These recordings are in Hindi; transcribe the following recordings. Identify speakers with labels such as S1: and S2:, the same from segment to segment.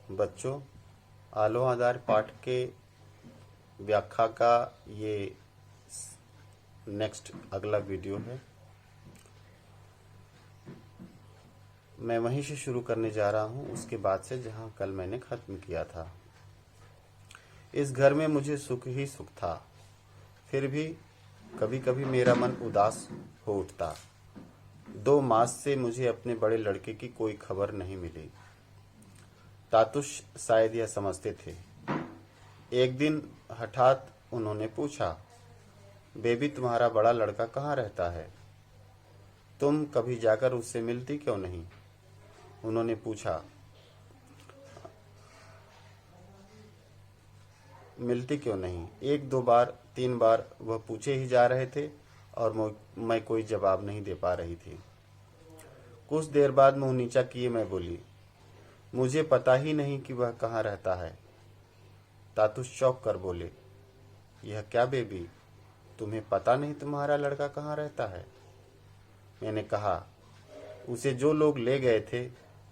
S1: बच्चों, आलो आधार पाठ के व्याख्या का ये नेक्स्ट अगला वीडियो है। मैं वहीं से शुरू करने जा रहा हूँ, उसके बाद से जहाँ कल मैंने ख़त्म किया था। इस घर में मुझे सुख ही सुख था, फिर भी कभी कभी मेरा मन उदास हो उठता। 2 मास से मुझे अपने बड़े लड़के की कोई खबर नहीं मिली। तातुश शायद यह समझते थे। एक दिन हठात उन्होंने पूछा, बेबी तुम्हारा बड़ा लड़का कहाँ रहता है? तुम कभी जाकर उससे मिलती क्यों नहीं? उन्होंने पूछा। मिलती क्यों नहीं? 1-2 बार 3 बार वह पूछे ही जा रहे थे और मैं कोई जवाब नहीं दे पा रही थी। कुछ देर बाद मुंह नीचा किए मैं बोली, मुझे पता ही नहीं कि वह कहाँ रहता है। तातुश चौंक कर बोले, यह क्या बेबी, तुम्हें पता नहीं तुम्हारा लड़का कहाँ रहता है? मैंने कहा, उसे जो लोग ले गए थे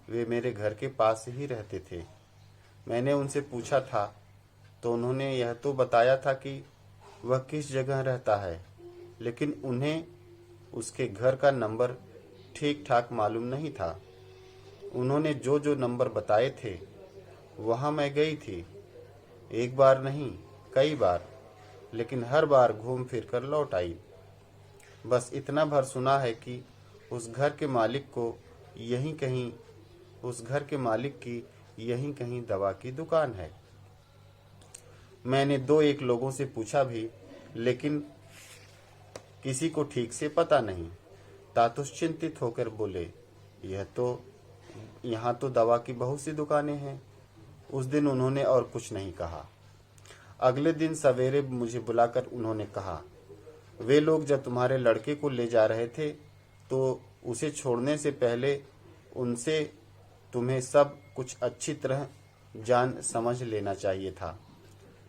S1: वे मेरे घर के पास ही रहते थे। मैंने उनसे पूछा था तो उन्होंने यह तो बताया था कि वह किस जगह रहता है, लेकिन उन्हें उसके घर का नंबर ठीक ठाक मालूम नहीं था। उन्होंने जो जो नंबर बताए थे वहां मैं गई थी, एक बार नहीं कई बार, लेकिन हर बार घूम फिर कर लौट आई। बस इतना भर सुना है कि उस घर के मालिक को यहीं कहीं उस घर के मालिक की यहीं कहीं दवा की दुकान है। मैंने 2-1 लोगों से पूछा भी, लेकिन किसी को ठीक से पता नहीं। तातुश चिंतित होकर बोले, यहाँ तो दवा की बहुत सी दुकानें हैं। उस दिन उन्होंने और कुछ नहीं कहा। अगले दिन सवेरे मुझे बुलाकर उन्होंने कहा, वे लोग जब तुम्हारे लड़के को ले जा रहे थे तो उसे छोड़ने से पहले उनसे तुम्हें सब कुछ अच्छी तरह जान समझ लेना चाहिए था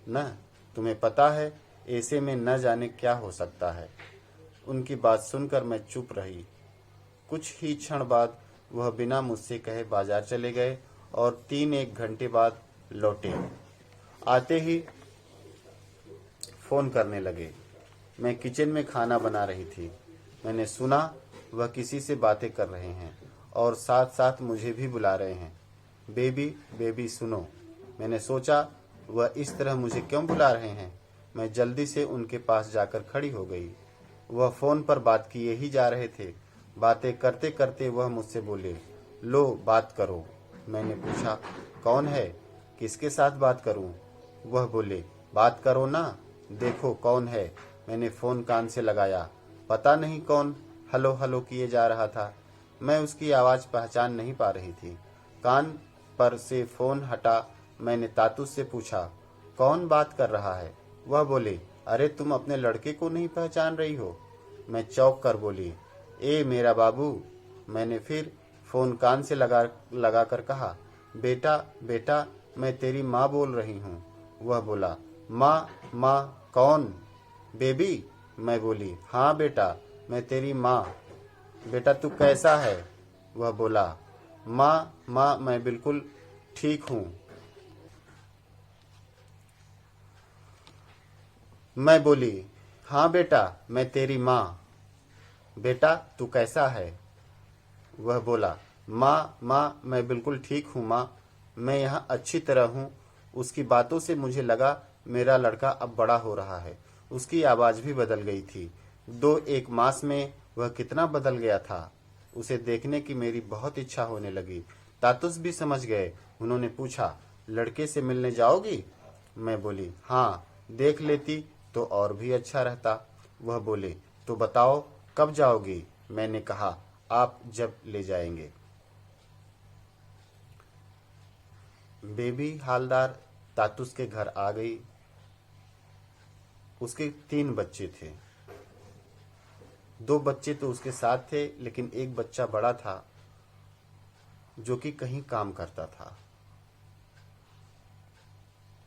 S1: न? तुम्हें पता है ऐसे में न जाने क्या हो सकता है। उनकी बात सुनकर मैं चुप रही। कुछ ही क्षण बाद वह बिना मुझसे कहे बाजार चले गए और 3-1 घंटे बाद लौटे। आते ही फोन करने लगे। मैं किचन में खाना बना रही थी। मैंने सुना वह किसी से बातें कर रहे हैं और साथ साथ मुझे भी बुला रहे हैं। बेबी बेबी सुनो। मैंने सोचा वह इस तरह मुझे क्यों बुला रहे हैं। मैं जल्दी से उनके पास जाकर खड़ी हो गई। वह फोन पर बात किए ही जा रहे थे। बातें करते करते वह मुझसे बोले, लो बात करो। मैंने पूछा, कौन है? किसके साथ बात करूं? वह बोले, बात करो ना, देखो कौन है। मैंने फोन कान से लगाया। पता नहीं कौन हलो हलो किए जा रहा था। मैं उसकी आवाज पहचान नहीं पा रही थी। कान पर से फोन हटा मैंने तातुश से पूछा, कौन बात कर रहा है? वह बोले, अरे तुम अपने लड़के को नहीं पहचान रही हो? मैं चौंक कर बोली, ए मेरा बाबू। मैंने फिर फोन कान से लगा कर कहा, बेटा बेटा मैं तेरी माँ बोल रही हूँ। वह बोला, माँ माँ कौन? बेबी। मैं बोली, हाँ बेटा मैं तेरी माँ। बेटा तू कैसा है? वह बोला, माँ माँ मैं बिल्कुल ठीक हूँ। मैं बोली, हाँ बेटा मैं तेरी माँ। बेटा तू कैसा है? वह बोला, माँ माँ मैं बिल्कुल ठीक हूँ माँ, मैं यहाँ अच्छी तरह हूँ। उसकी बातों से मुझे लगा मेरा लड़का अब बड़ा हो रहा है। उसकी आवाज़ भी बदल गई थी। 2-1 मास में वह कितना बदल गया था। उसे देखने की मेरी बहुत इच्छा होने लगी। तातुश भी समझ गए। उन्होंने पूछा, लड़के से मिलने जाओगी? मैं बोली, हाँ देख लेती तो और भी अच्छा रहता। वह बोले, तो बताओ कब जाओगी? मैंने कहा, आप जब ले जाएंगे। बेबी हालदार तातुश के घर आ गई। उसके 3 बच्चे थे। 2 बच्चे तो उसके साथ थे, लेकिन एक बच्चा बड़ा था जो कि कहीं काम करता था।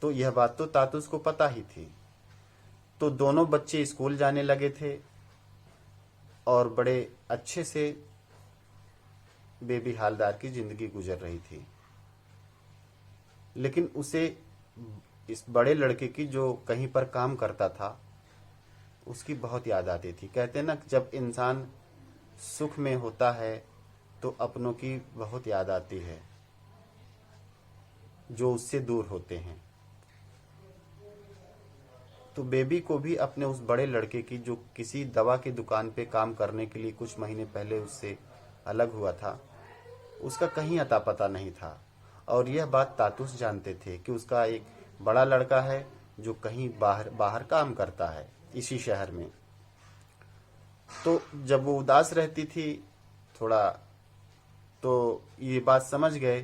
S1: तो यह बात तो तातुश को पता ही थी। तो दोनों बच्चे स्कूल जाने लगे थे और बड़े अच्छे से बेबी हालदार की जिंदगी गुजर रही थी। लेकिन उसे इस बड़े लड़के की जो कहीं पर काम करता था उसकी बहुत याद आती थी। कहते ना, जब इंसान सुख में होता है तो अपनों की बहुत याद आती है जो उससे दूर होते हैं। तो बेबी को भी अपने उस बड़े लड़के की, जो किसी दवा की दुकान पे काम करने के लिए कुछ महीने पहले उससे अलग हुआ था, उसका कहीं अता पता नहीं था। और यह बात तातुस जानते थे कि उसका एक बड़ा लड़का है जो कहीं बाहर बाहर काम करता है इसी शहर में। तो जब वो उदास रहती थी थोड़ा, तो ये बात समझ गए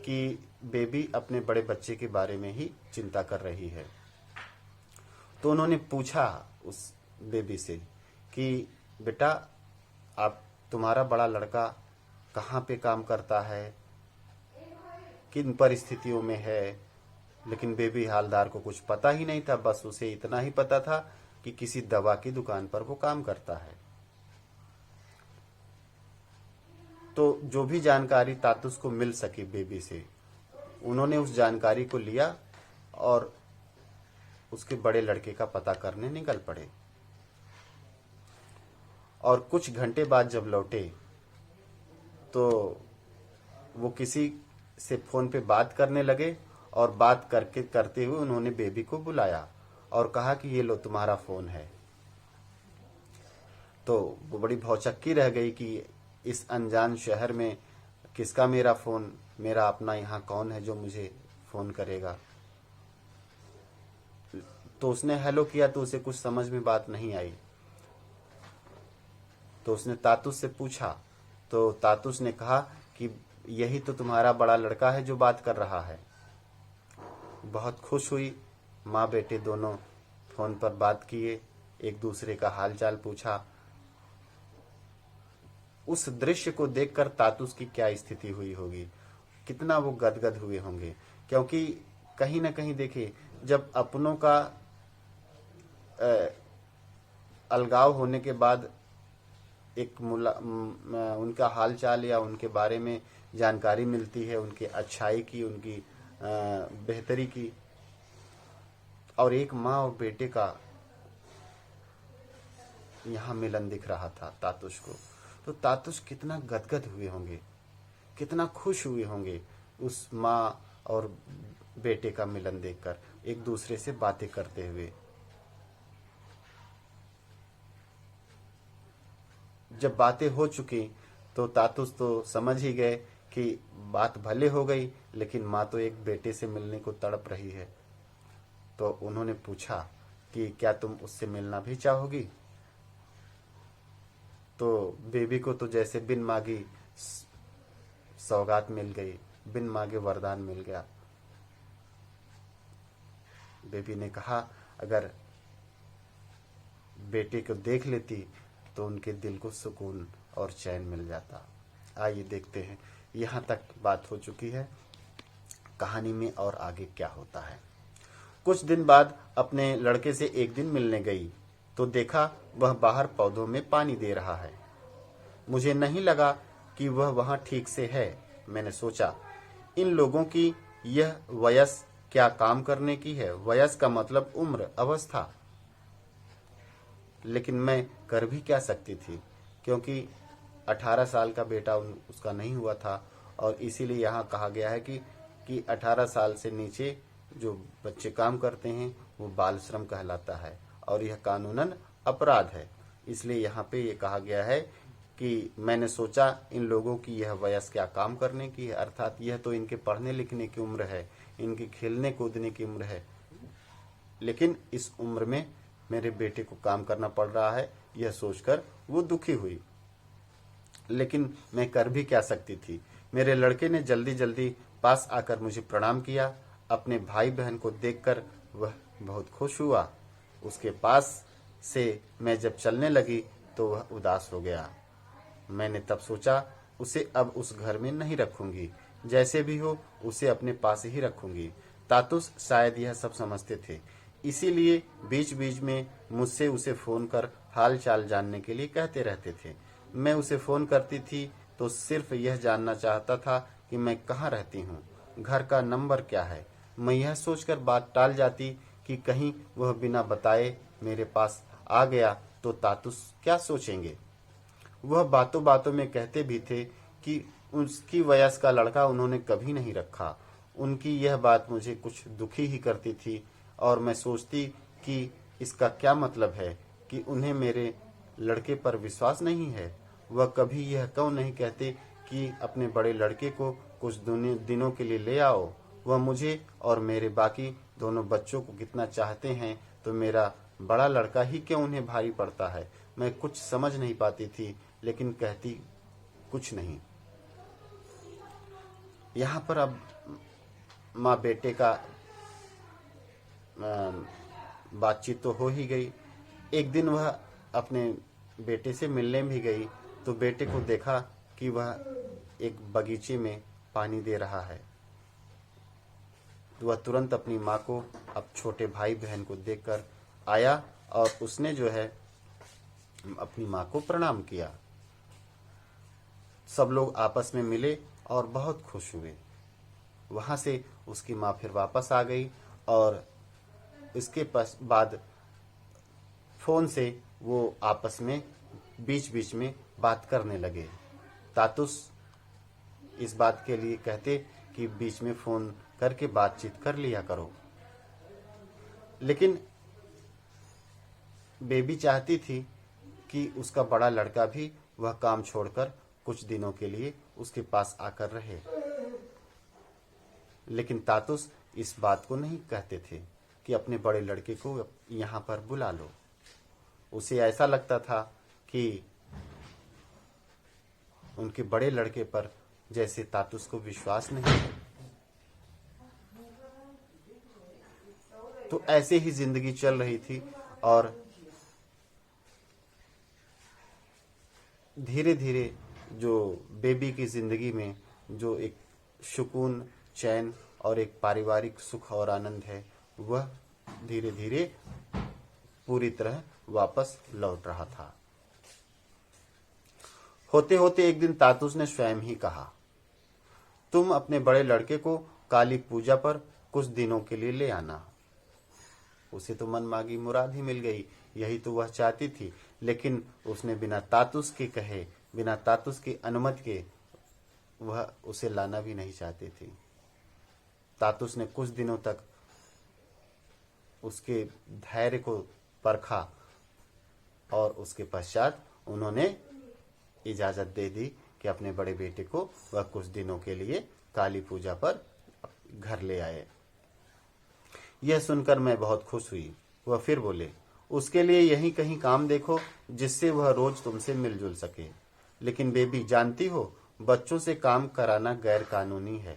S1: कि बेबी अपने बड़े बच्चे के बारे में ही चिंता कर रही है। तो उन्होंने पूछा उस बेबी से कि बेटा, आप तुम्हारा बड़ा लड़का कहाँ पे काम करता है, किन परिस्थितियों में है। लेकिन बेबी हालदार को कुछ पता ही नहीं था, बस उसे इतना ही पता था कि किसी दवा की दुकान पर वो काम करता है। तो जो भी जानकारी तातुस को मिल सकी बेबी से, उन्होंने उस जानकारी को लिया और उसके बड़े लड़के का पता करने निकल पड़े। और कुछ घंटे बाद जब लौटे तो वो किसी से फोन पे बात करने लगे और बात करते हुए उन्होंने बेबी को बुलाया और कहा कि ये लो तुम्हारा फोन है। तो वो बड़ी भौचक्की रह गई कि इस अनजान शहर में किसका मेरा फोन, मेरा अपना यहाँ कौन है जो मुझे फोन करेगा। तो उसने हेलो किया तो उसे कुछ समझ में बात नहीं आई। तो उसने तातुस से पूछा, तो तातुस ने कहा कि यही तो तुम्हारा बड़ा लड़का है जो बात कर रहा है। बहुत खुश हुई, माँ बेटे दोनों फोन पर बात किए, एक दूसरे का हाल चाल पूछा। उस दृश्य को देखकर तातुस की क्या स्थिति हुई होगी, कितना वो गदगद हुए होंगे। क्योंकि कहीं ना कहीं देखिए, जब अपनों का अलगाव होने के बाद एक उनका हाल चाल या उनके बारे में जानकारी मिलती है, उनकी अच्छाई की, उनकी बेहतरी की, और एक माँ और बेटे का यहाँ मिलन दिख रहा था तातुस को। तो तातुस कितना गदगद हुए होंगे, कितना खुश हुए होंगे उस माँ और बेटे का मिलन देखकर, एक दूसरे से बातें करते हुए। जब बातें हो चुकी तो तातुस तो समझ ही गए कि बात भले हो गई, लेकिन माँ तो एक बेटे से मिलने को तड़प रही है। तो उन्होंने पूछा कि क्या तुम उससे मिलना भी चाहोगी। तो बेबी को तो जैसे बिन मांगी सौगात मिल गई, बिन मांगे वरदान मिल गया। बेबी ने कहा अगर बेटे को देख लेती तो उनके दिल को सुकून और चैन मिल जाता। आइए देखते हैं, यहाँ तक बात हो चुकी है, कहानी में और आगे क्या होता है। कुछ दिन बाद अपने लड़के से एक दिन मिलने गई तो देखा वह बाहर पौधों में पानी दे रहा है। मुझे नहीं लगा कि वह वहां ठीक से है। मैंने सोचा इन लोगों की यह वयस क्या काम करने की है। वयस का मतलब उम्र, अवस्था। लेकिन मैं कर भी क्या सकती थी, क्योंकि 18 साल का बेटा उसका नहीं हुआ था। और इसीलिए यहाँ कहा गया है कि 18 साल से नीचे जो बच्चे काम करते हैं वो बाल श्रम कहलाता है और यह कानूनन अपराध है। इसलिए यहाँ पे ये कहा गया है कि मैंने सोचा इन लोगों की यह वयस क्या काम करने की है, अर्थात यह तो इनके पढ़ने लिखने की उम्र है, इनकी खेलने कूदने की उम्र है, लेकिन इस उम्र में मेरे बेटे को काम करना पड़ रहा है। यह सोचकर वो दुखी हुई, लेकिन मैं कर भी क्या सकती थी। मेरे लड़के ने जल्दी जल्दी पास आकर मुझे प्रणाम किया। अपने भाई बहन को देखकर वह बहुत खुश हुआ। उसके पास से मैं जब चलने लगी तो वह उदास हो गया। मैंने तब सोचा उसे अब उस घर में नहीं रखूंगी, जैसे भी हो उसे अपने पास ही रखूंगी। तातुस शायद यह सब समझते थे, इसीलिए बीच बीच में मुझसे उसे फोन कर हाल चाल जानने के लिए कहते रहते थे। मैं उसे फोन करती थी तो सिर्फ यह जानना चाहता था कि मैं कहाँ रहती हूँ। घर का नंबर क्या है। मैं यह सोचकर बात टाल जाती कि कहीं वह बिना बताए मेरे पास आ गया तो तातुस क्या सोचेंगे। वह बातों बातों में कहते भी थे कि उसकी वयस्क का लड़का उन्होंने कभी नहीं रखा। उनकी यह बात मुझे कुछ दुखी ही करती थी और मैं सोचती कि इसका क्या मतलब है कि उन्हें मेरे लड़के पर विश्वास नहीं है। वह कभी यह क्यों नहीं कहते कि अपने बड़े लड़के को कुछ दिनों के लिए ले आओ। वह मुझे और मेरे बाकी दोनों बच्चों को कितना चाहते हैं, तो मेरा बड़ा लड़का ही क्यों उन्हें भारी पड़ता है। मैं कुछ समझ नहीं पाती थी, लेकिन कहती कुछ नहीं। यहाँ पर अब माँ बेटे का बातचीत तो हो ही गई। एक दिन वह अपने बेटे से मिलने भी गई तो बेटे को देखा कि वह एक बगीचे में पानी दे रहा है। तो वह तुरंत अपनी माँ को, अब छोटे भाई बहन को देखकर आया और उसने जो है अपनी माँ को प्रणाम किया। सब लोग आपस में मिले और बहुत खुश हुए। वहां से उसकी माँ फिर वापस आ गई और इसके बाद फोन से वो आपस में बीच बीच में बात करने लगे। तातुस इस बात के लिए कहते कि बीच में फोन करके बातचीत कर लिया करो, लेकिन बेबी चाहती थी कि उसका बड़ा लड़का भी वह काम छोड़कर कुछ दिनों के लिए उसके पास आकर रहे। लेकिन तातुस इस बात को नहीं कहते थे कि अपने बड़े लड़के को यहाँ पर बुला लो। उसे ऐसा लगता था कि उनके बड़े लड़के पर जैसे तातुस को विश्वास नहीं है। तो ऐसे ही जिंदगी चल रही थी और धीरे धीरे जो बेबी की जिंदगी में जो एक सुकून, चैन और एक पारिवारिक सुख और आनंद है, वह धीरे धीरे पूरी तरह वापस लौट रहा था। होते होते एक दिन तातुस ने स्वयं ही कहा, तुम अपने बड़े लड़के को काली पूजा पर कुछ दिनों के लिए ले आना। उसे तो मनमांगी मुराद ही मिल गई, यही तो वह चाहती थी। लेकिन उसने बिना तातुस के कहे, बिना तातुस की अनुमति के वह उसे लाना भी नहीं चाहती थी। तातुस ने कुछ दिनों तक उसके धैर्य को परखा और उसके पश्चात उन्होंने इजाजत दे दी कि अपने बड़े बेटे को वह कुछ दिनों के लिए काली पूजा पर घर ले आए। यह सुनकर मैं बहुत खुश हुई। वह फिर बोले, उसके लिए यहीं कहीं काम देखो जिससे वह रोज तुमसे मिलजुल सके। लेकिन बेबी, जानती हो, बच्चों से काम कराना गैर कानूनी है।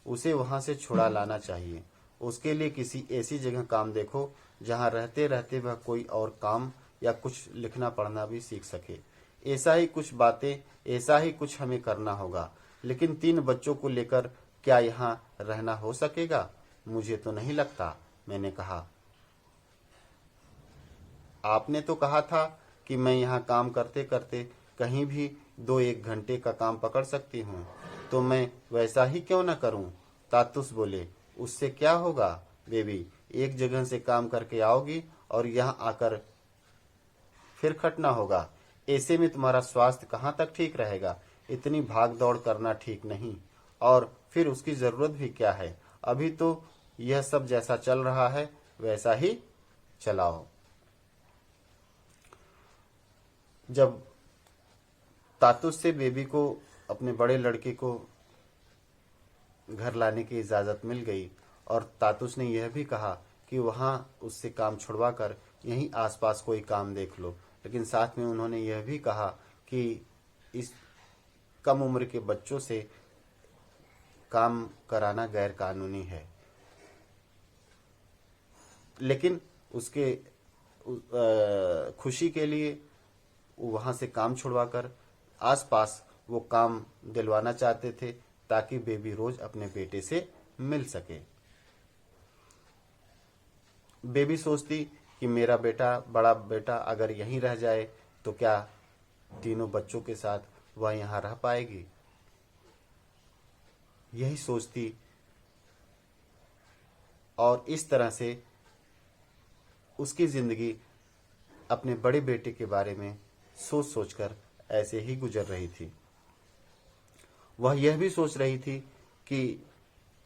S1: उसे वहां से छुड़ा लाना चाहिए। उसके लिए किसी ऐसी जगह काम देखो जहां रहते रहते वह कोई और काम या कुछ लिखना पढ़ना भी सीख सके। ऐसा ही कुछ हमें करना होगा। लेकिन 3 बच्चों को लेकर क्या यहाँ रहना हो सकेगा? मुझे तो नहीं लगता। मैंने कहा, आपने तो कहा था कि मैं यहाँ काम करते करते कहीं भी 2-1 घंटे का काम पकड़ सकती हूँ, तो मैं वैसा ही क्यों न करूँ? तातुस बोले, उससे क्या होगा बेबी, एक जगह से काम करके आओगी और यहाँ आकर फिर खटना होगा। ऐसे में तुम्हारा स्वास्थ्य कहाँ तक ठीक रहेगा? इतनी भाग दौड़ करना ठीक नहीं, और फिर उसकी जरूरत भी क्या है? अभी तो यह सब जैसा चल रहा है वैसा ही चलाओ। जब तातुस से बेबी को अपने बड़े लड़के को घर लाने की इजाजत मिल गई और तातुस ने यह भी कहा कि वहां उससे काम छुड़वाकर यहीं आसपास कोई काम देख लो, लेकिन साथ में उन्होंने यह भी कहा कि इस कम उम्र के बच्चों से काम कराना गैर कानूनी है। लेकिन उसके खुशी के लिए वहां से काम छुड़वाकर आसपास वो काम दिलवाना चाहते थे ताकि बेबी रोज अपने बेटे से मिल सके। बेबी सोचती कि मेरा बेटा, बड़ा बेटा अगर यहीं रह जाए तो क्या तीनों बच्चों के साथ वह यहाँ रह पाएगी? यही सोचती और इस तरह से उसकी जिंदगी अपने बड़े बेटे के बारे में सोच सोचकर ऐसे ही गुजर रही थी। वह यह भी सोच रही थी कि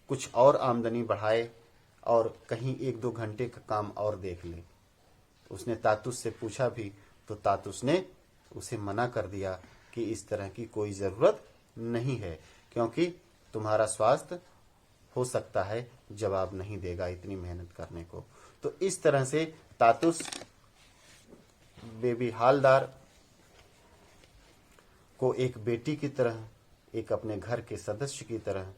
S1: कुछ और आमदनी बढ़ाए और कहीं 1-2 घंटे का काम और देख ले। उसने तातुस से पूछा भी तो तातुस ने उसे मना कर दिया कि इस तरह की कोई जरूरत नहीं है, क्योंकि तुम्हारा स्वास्थ्य हो सकता है जवाब नहीं देगा इतनी मेहनत करने को। तो इस तरह से तातुस बेबी हालदार को एक बेटी की तरह, एक अपने घर के सदस्य की तरह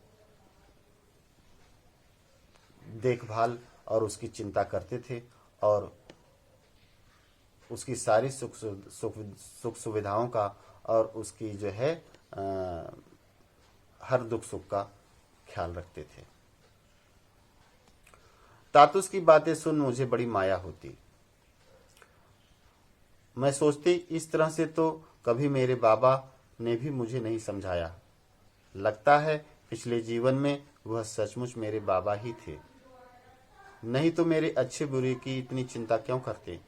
S1: देखभाल और उसकी चिंता करते थे और उसकी सारी सुख सुविधाओं का और उसकी जो है हर दुख सुख का ख्याल रखते थे। तातुस की बातें सुन मुझे बड़ी माया होती। मैं सोचती इस तरह से तो कभी मेरे बाबा ने भी मुझे नहीं समझाया। लगता है पिछले जीवन में वह सचमुच मेरे बाबा ही थे, नहीं तो मेरे अच्छे बुरे की इतनी चिंता क्यों करते।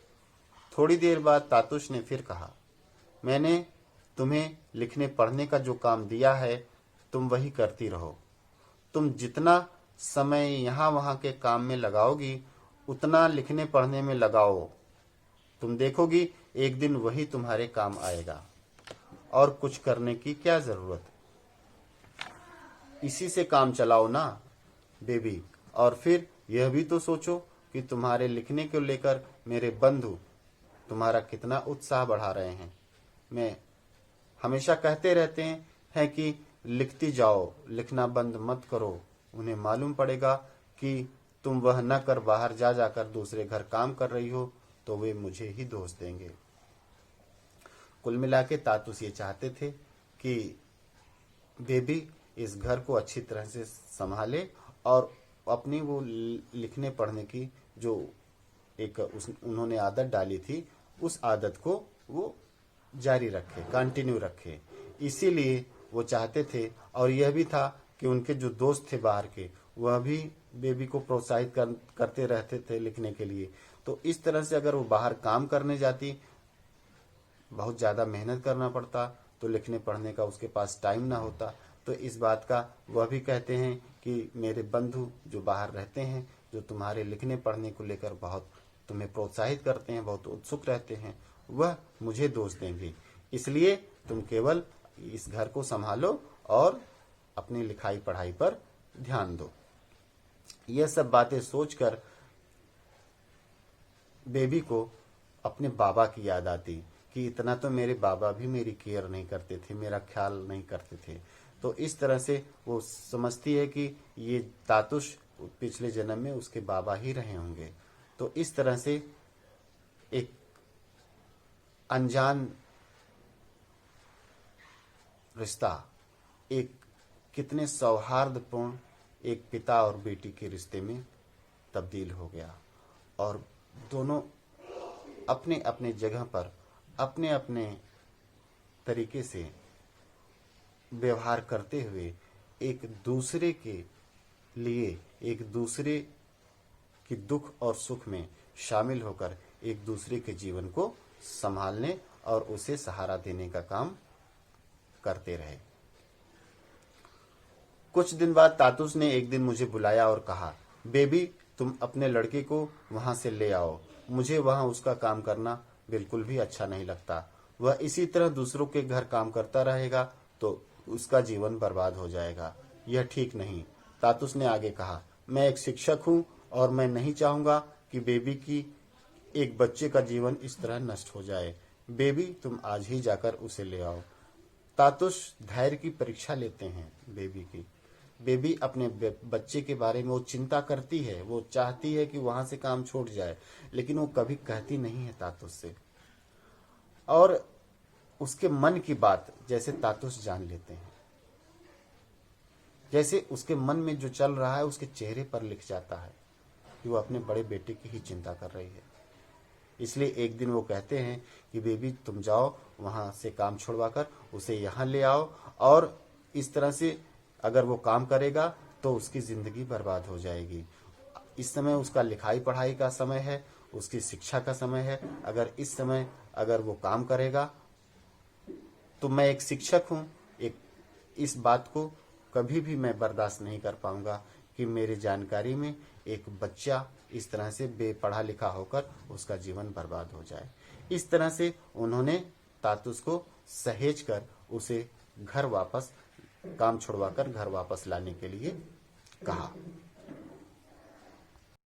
S1: थोड़ी देर बाद तातुस ने फिर कहा, मैंने तुम्हें लिखने पढ़ने का जो काम दिया है तुम वही करती रहो। तुम जितना समय यहाँ वहाँ के काम में लगाओगी उतना लिखने पढ़ने में लगाओ। तुम देखोगी एक दिन वही तुम्हारे काम आएगा और कुछ करने की क्या जरूरत। इसी से काम चलाओ ना बेबी। और फिर यह भी तो सोचो कि तुम्हारे लिखने को लेकर मेरे बंधु तुम्हारा कितना उत्साह बढ़ा रहे हैं। मैं हमेशा कहते रहते हैं कि लिखती जाओ, लिखना बंद मत करो। उन्हें मालूम पड़ेगा कि तुम वह न कर बाहर जा जाकर दूसरे घर काम कर रही हो तो वे मुझे ही दोष देंगे। कुल मिला के तातुस ये चाहते थे कि बेबी इस घर को अच्छी तरह से संभाले और अपनी वो लिखने पढ़ने की जो एक उन्होंने आदत डाली थी उस आदत को वो जारी रखे, कंटिन्यू रखे। इसीलिए वो चाहते थे। और यह भी था कि उनके जो दोस्त थे बाहर के वह भी बेबी को प्रोत्साहित करते रहते थे लिखने के लिए। तो इस तरह से अगर वो बाहर काम करने जाती, बहुत ज़्यादा मेहनत करना पड़ता, तो लिखने पढ़ने का उसके पास टाइम ना होता। तो इस बात का वह भी कहते हैं कि मेरे बंधु जो बाहर रहते हैं, जो तुम्हारे लिखने पढ़ने को लेकर बहुत तुम्हें प्रोत्साहित करते हैं, बहुत उत्सुक रहते हैं, वह मुझे दोष देंगे। इसलिए तुम केवल इस घर को संभालो और अपनी लिखाई पढ़ाई पर ध्यान दो। यह सब बातें सोचकर बेबी को अपने बाबा की याद आती कि इतना तो मेरे बाबा भी मेरी केयर नहीं करते थे, मेरा ख्याल नहीं करते थे। तो इस तरह से वो समझती है कि ये तातुस पिछले जन्म में उसके बाबा ही रहे होंगे। तो इस तरह से एक अनजान रिश्ता एक कितने सौहार्दपूर्ण एक पिता और बेटी के रिश्ते में तब्दील हो गया और दोनों अपने अपने जगह पर अपने अपने तरीके से व्यवहार करते हुए एक दूसरे के लिए, एक दूसरे की दुख और सुख में शामिल होकर एक दूसरे के जीवन को संभालने और उसे सहारा देने का काम करते रहे। कुछ दिन बाद तातुस ने एक दिन मुझे बुलाया और कहा, बेबी तुम अपने लड़के को वहां से ले आओ। मुझे वहां उसका काम करना बिल्कुल भी अच्छा नहीं लगता। वह इसी तरह दूसरों के घर काम करता रहेगा तो उसका जीवन बर्बाद हो जाएगा। यह ठीक नहीं। तातुस ने आगे कहा, मैं एक शिक्षक हूं और मैं नहीं चाहूंगा कि बेबी की एक बच्चे का जीवन इस तरह नष्ट हो जाए। बेबी तुम आज ही जाकर उसे ले आओ। तातुस धैर्य की परीक्षा लेते हैं बेबी की। बेबी अपने बच्चे के बारे में वो चिंता करती है, वो चाहती है कि वहां से काम छूट जाए, लेकिन वो कभी कहती नहीं है तातुस से। और उसके मन की बात जैसे तातुस जान लेते हैं, जैसे उसके मन में जो चल रहा है उसके चेहरे पर लिख जाता है कि वो अपने बड़े बेटे की ही चिंता कर रही है। इसलिए एक दिन वो कहते हैं कि बेबी तुम जाओ वहां से काम छुड़वाकर उसे यहाँ ले आओ, और इस तरह से अगर वो काम करेगा तो उसकी जिंदगी बर्बाद हो जाएगी। इस समय उसका लिखाई पढ़ाई का समय है, उसकी शिक्षा का समय है। अगर इस समय अगर वो काम करेगा तो मैं एक शिक्षक हूँ, एक इस बात को कभी भी मैं बर्दाश्त नहीं कर पाऊंगा कि मेरी जानकारी में एक बच्चा इस तरह से बेपढ़ा लिखा होकर उसका जीवन बर्बाद हो जाए। इस तरह से उन्होंने तातुस को सहेज कर उसे घर वापस काम छुड़वाकर घर वापस लाने के लिए कहा।